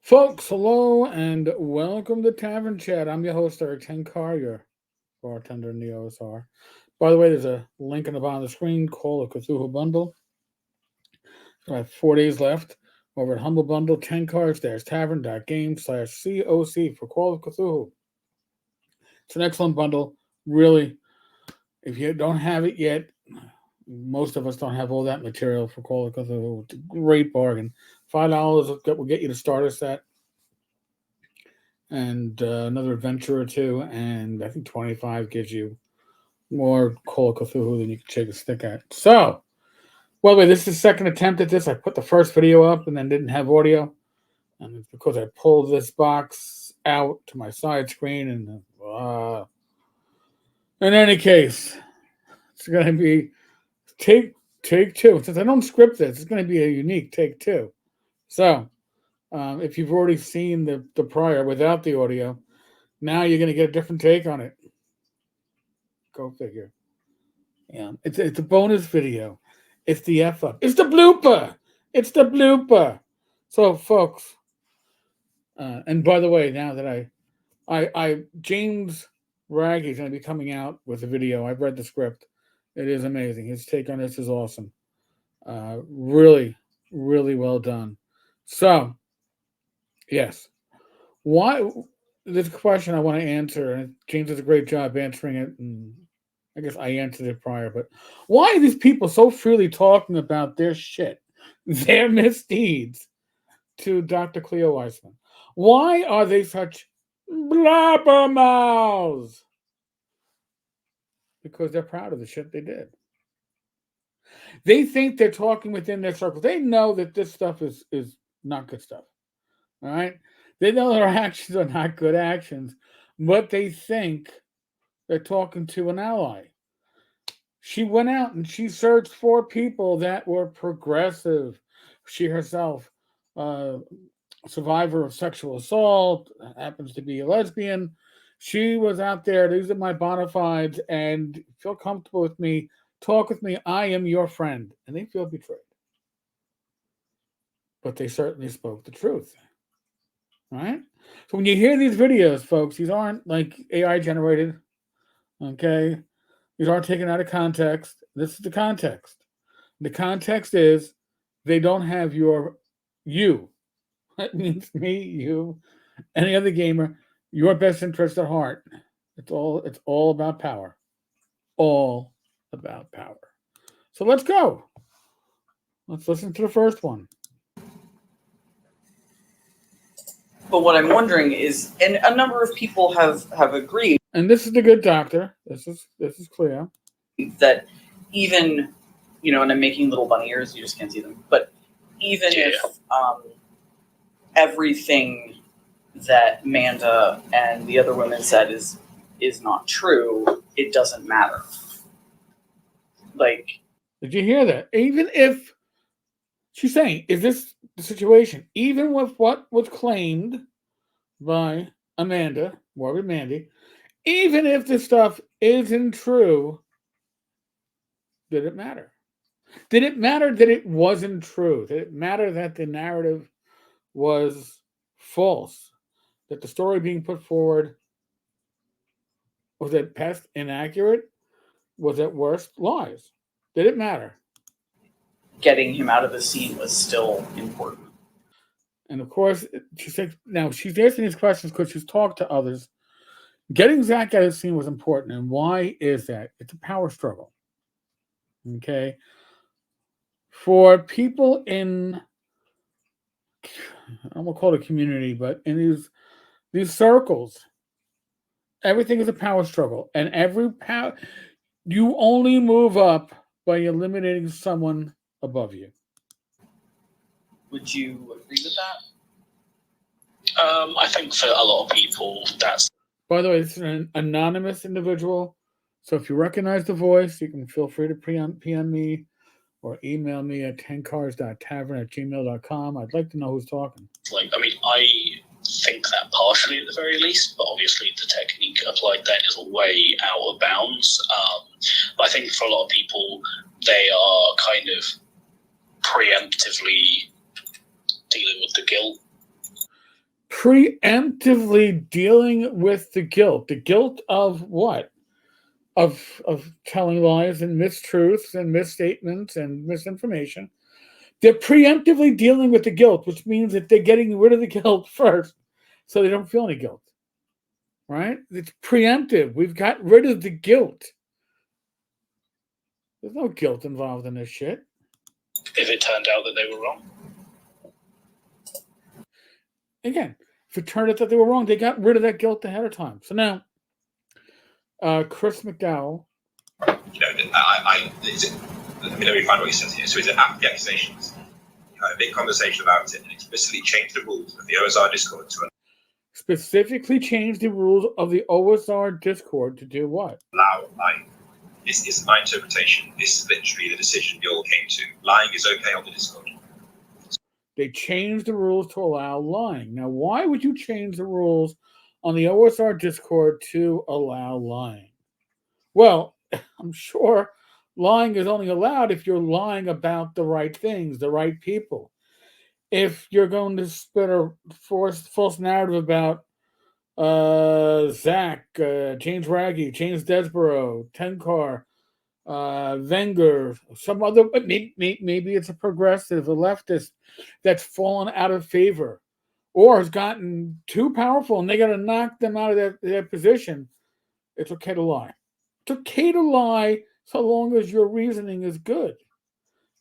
Folks, hello and welcome to Tavern Chat. I'm your host, Eric Tenkar, your bartender in the OSR. By the way, there's a link in the bottom of the screen, Call of Cthulhu Bundle. I have 4 days left over at Humble Bundle, Tenkar, there's tavern.game/COC for Call of Cthulhu. It's an excellent bundle. Really, if you don't have it yet, most of us don't have all that material for Call of Cthulhu. It's a great bargain. $5 will get you the starter set and another adventure or two, and I think 25 gives you more Call of Cthulhu than you can shake a stick at. So, by the way, this is the second attempt at this. I put the first video up and then didn't have audio, and it's because I pulled this box out to my side screen. And in any case, it's going to be take two. Since I don't script this, it's going to be a unique take two. So, if you've already seen the prior without the audio, now you're going to get a different take on it. Go figure. Yeah, it's a bonus video. It's the F up. It's the blooper. It's the blooper. So, folks, and by the way, now that I James Raggy is going to be coming out with a video. I've read the script. It is amazing. His take on this is awesome. Really, really well done. So, yes, why this question I want to answer, and James does a great job answering it, and I guess I answered it prior, but why are these people so freely talking about their shit, their misdeeds to Dr. Cleo Weissman? Why are they such blabbermouths? Because they're proud of the shit they did. They think they're talking within their circles. They know that this stuff is not good stuff. All right? They know their actions are not good actions, but they think they're talking to an ally. She went out and she searched for people that were progressive. She herself, survivor of sexual assault, happens to be a lesbian. She was out there. These are my bona fides, and feel comfortable with me. Talk with me. I am your friend. And they feel betrayed. But they certainly spoke the truth. Right? So when you hear these videos, folks, these aren't like AI generated. Okay? These aren't taken out of context. This is the context. The context is they don't have you. That means me, you, any other gamer, your best interest at heart. It's all about power. All about power. So let's go. Let's listen to the first one. But what I'm wondering is, and a number of people have agreed, and this is the good doctor. This is clear. That even, and I'm making little bunny ears, you just can't see them, but even if everything that Manda and the other women said is not true, it doesn't matter. Like, did you hear that? Even if she's saying, is this the situation? Even with what was claimed by Amanda, Morgan Mandy, even if this stuff isn't true, did it matter? Did it matter that it wasn't true? Did it matter that the narrative was false? That the story being put forward was at best inaccurate? Was at worst lies? Did it matter? Getting him out of the scene was still important. And of course, she said, now she's asking these questions because she's talked to others. Getting Zach out of the scene was important. And why is that? It's a power struggle. Okay. For people in, I won't call it a community, but in these circles, everything is a power struggle. And every power, you only move up by eliminating someone above you. Would you agree with that? I think for a lot of people, that's... By the way, this is an anonymous individual. So if you recognize the voice, you can feel free to PM me or email me at tenkars.tavern@gmail.com. I'd like to know who's talking. I think that partially at the very least, but obviously the technique applied then is way out of bounds. But I think for a lot of people, they are kind of preemptively dealing with the guilt. preemptively dealing with the guilt. The guilt of what? Of telling lies and mistruths and misstatements and misinformation. They're preemptively dealing with the guilt, which means that they're getting rid of the guilt first so they don't feel any guilt. Right? It's preemptive. We've got rid of the guilt. There's no guilt involved in this shit. If it turned out that they were wrong. Again, if it turned out that they were wrong, they got rid of that guilt ahead of time. So now, Chris McDowell. Let me find what he says here. So is it after the accusations? You had a big conversation about it and explicitly changed the rules of the OSR Discord to Specifically change the rules of the OSR Discord to do what? allow lying. This is my interpretation. This is literally the decision you all came to. Lying is okay on the Discord. They changed the rules to allow lying. Now, why would you change the rules on the OSR Discord to allow lying? Well, I'm sure lying is only allowed if you're lying about the right things, the right people. If you're going to spit a false narrative about Zach, James Raggy, James Desborough, Tenkar, Wenger, some other, maybe it's a progressive, a leftist that's fallen out of favor or has gotten too powerful and they got to knock them out of their position. It's okay to lie. It's okay to lie so long as your reasoning is good.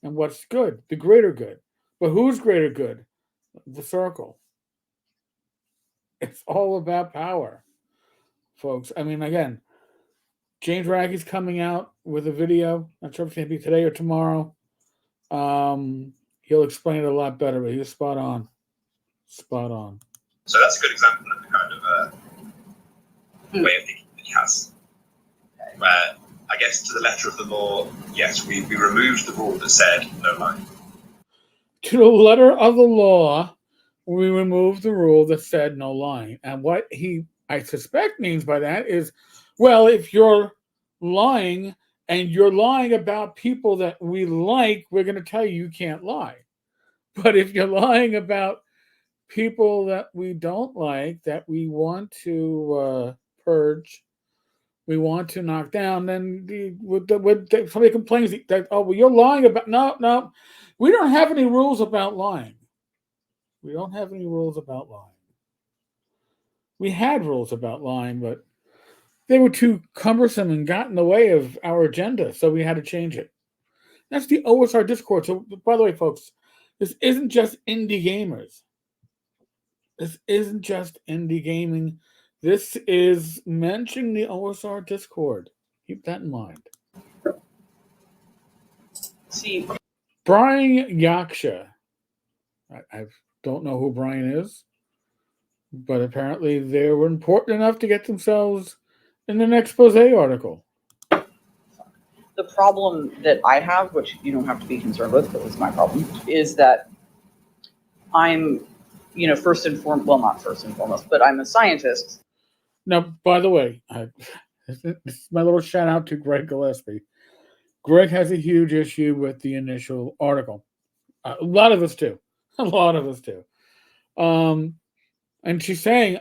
And what's good? The greater good. But who's greater good? The circle. It's all about power, folks. I mean, again, James Raggy's coming out with a video. Not sure if it's going to be today or tomorrow. He'll explain it a lot better, but he's spot on. Spot on. So that's a good example of the kind of way of thinking that he has. Where, I guess, to the letter of the law, yes, we removed the rule that said no lying. To the letter of the law, we removed the rule that said no lying. And what I suspect means by that is, well, if you're lying and you're lying about people that we like, we're going to tell you can't lie. But if you're lying about people that we don't like, that we want to purge, we want to knock down, then somebody complains that, oh, well, you're lying about, no, we don't have any rules about lying. We don't have any rules about lying. We had rules about lying, but they were too cumbersome and got in the way of our agenda, so we had to change it. That's the OSR Discord. So, by the way, folks, this isn't just indie gamers. This isn't just indie gaming. This is mentioning the OSR Discord. Keep that in mind. See, Brian Yaksha. I don't know who Brian is, but apparently they were important enough to get themselves in an expose article. the problem that I have, which you don't have to be concerned with, but it's my problem, is that I'm, first and foremost, well, not first and foremost, but I'm a scientist. Now, by the way, this is my little shout out to Greg Gillespie. Greg has a huge issue with the initial article. A lot of us do. And she's saying,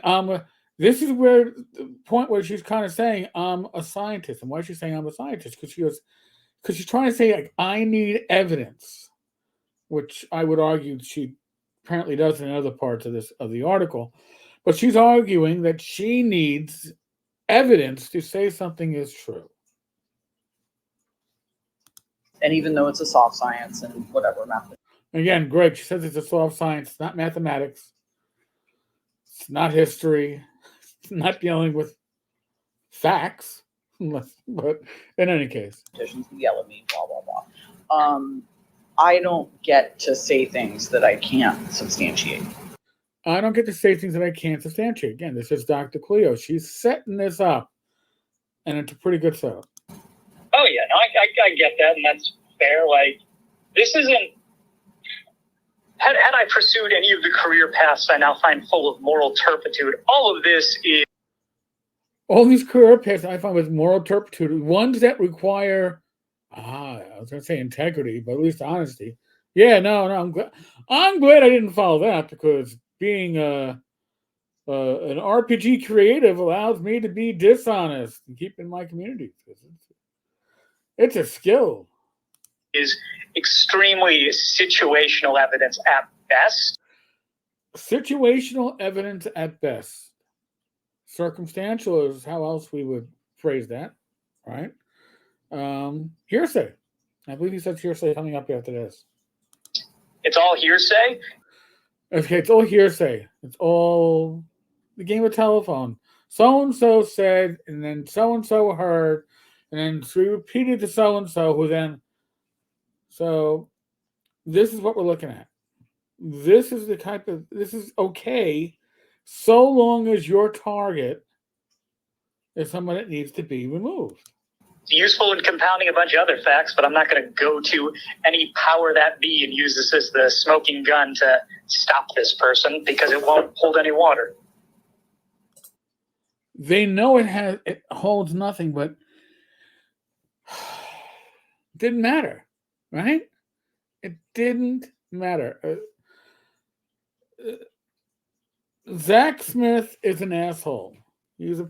this is where the point where she's kind of saying, I'm a scientist. And why is she saying I'm a scientist? Because she's trying to say, like, I need evidence, which I would argue she apparently does in other parts of the article. But she's arguing that she needs evidence to say something is true. And even though it's a soft science and whatever method. Again, Greg, she says it's a soft science, it's not mathematics. It's not history. It's not dealing with facts. But in any case. Yell at me, blah, blah, blah. I don't get to say things that I can't substantiate. I don't get to say things that I can't substantiate. Again, this is Dr. Cleo. She's setting this up. And it's a pretty good setup. Oh, yeah. No, I get that, and that's fair. Like, this isn't... Had I pursued any of the career paths I now find full of moral turpitude, all of this is... All these career paths I find with moral turpitude, ones that require, I was going to say integrity, but at least honesty. Yeah, no, I'm glad I didn't follow that, because being an RPG creative allows me to be dishonest and keep in my community. It's a skill. Is extremely situational evidence at best. Situational evidence at best. Circumstantial is how else we would phrase that, right? Hearsay. I believe he said hearsay coming up after this. It's all hearsay? Okay, it's all hearsay. It's all the game of telephone. So-and-so said, and then so-and-so heard, and then we repeated to so-and-so, who then... So this is what we're looking at. This is the type of... This is okay, so long as your target is someone that needs to be removed. It's useful in compounding a bunch of other facts, but I'm not going to go to any power that be and use this as the smoking gun to stop this person, because it won't hold any water. They know it holds nothing, but it didn't matter, right? It didn't matter. Zach Smith is an asshole. He's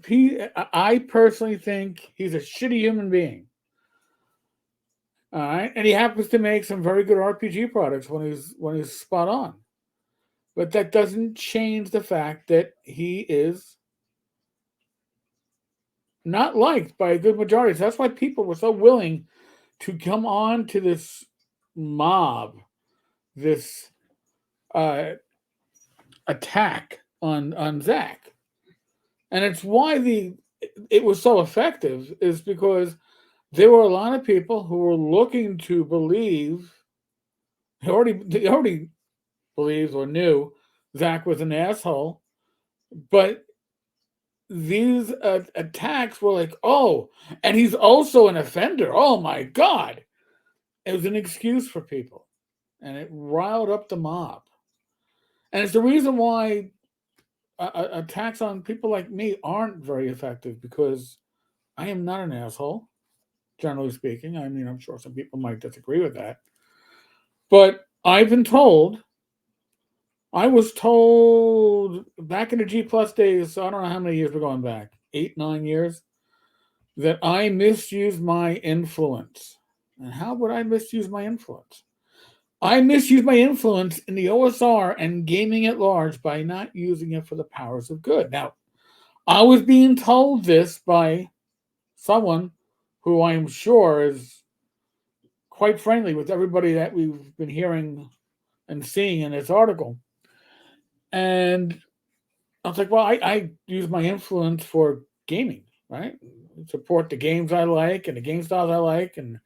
I personally think he's a shitty human being. All right, and he happens to make some very good RPG products when he's spot on. But that doesn't change the fact that he is not liked by a good majority. So that's why people were so willing to come on to this mob, this attack on Zach. And it's why it was so effective, is because there were a lot of people who were looking to believe, they already believed or knew Zach was an asshole, but these attacks were like, oh, and he's also an offender. Oh my God. It was an excuse for people, and it riled up the mob. And it's the reason why attacks on people like me aren't very effective, because I am not an asshole, generally speaking. I mean, I'm sure some people might disagree with that. But I was told back in the G Plus days, I don't know how many years we're going back, 8, 9 years, that I misused my influence. And how would I misuse my influence? I misused my influence in the OSR and gaming at large by not using it for the powers of good. Now, I was being told this by someone who I am sure is quite friendly with everybody that we've been hearing and seeing in this article. And I was like, well, I use my influence for gaming, right? Support the games I like and the game styles I like, and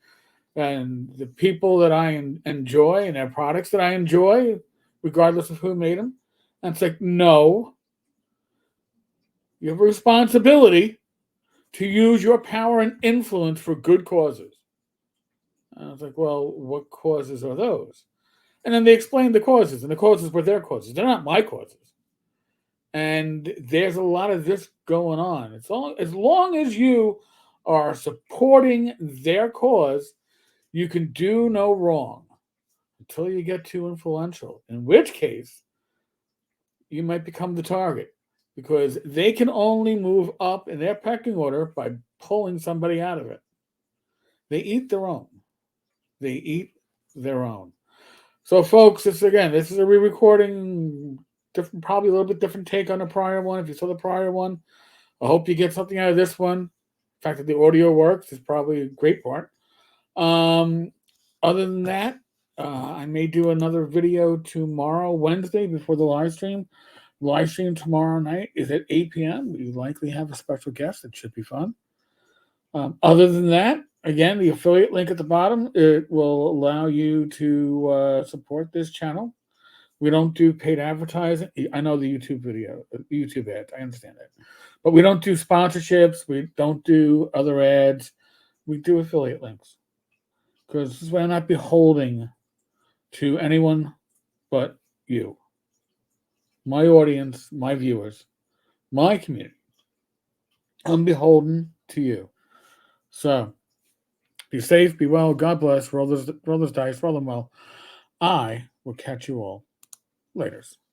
the people that I enjoy and their products that I enjoy, regardless of who made them. And it's like, no, you have a responsibility to use your power and influence for good causes. And I was like, well, what causes are those? And then they explained the causes, and the causes were their causes. They're not my causes. And there's a lot of this going on. As long as you are supporting their cause, you can do no wrong until you get too influential, in which case you might become the target, because they can only move up in their pecking order by pulling somebody out of it. They eat their own. So, folks, this is a re-recording, probably a little bit different take on the prior one. If you saw the prior one, I hope you get something out of this one. The fact that the audio works is probably a great part. Other than that, I may do another video tomorrow, Wednesday, before the live stream. Live stream tomorrow night is at 8 p.m. We likely have a special guest. It should be fun. Other than that, again, the affiliate link at the bottom, it will allow you to support this channel. We don't do paid advertising. I know the YouTube ads. I understand that. But we don't do sponsorships. We don't do other ads. We do affiliate links, because this is why I'm not beholding to anyone but you, my audience, my viewers, my community. I'm beholden to you. So, be safe, be well, God bless, roll those dice, roll them well. I will catch you all later.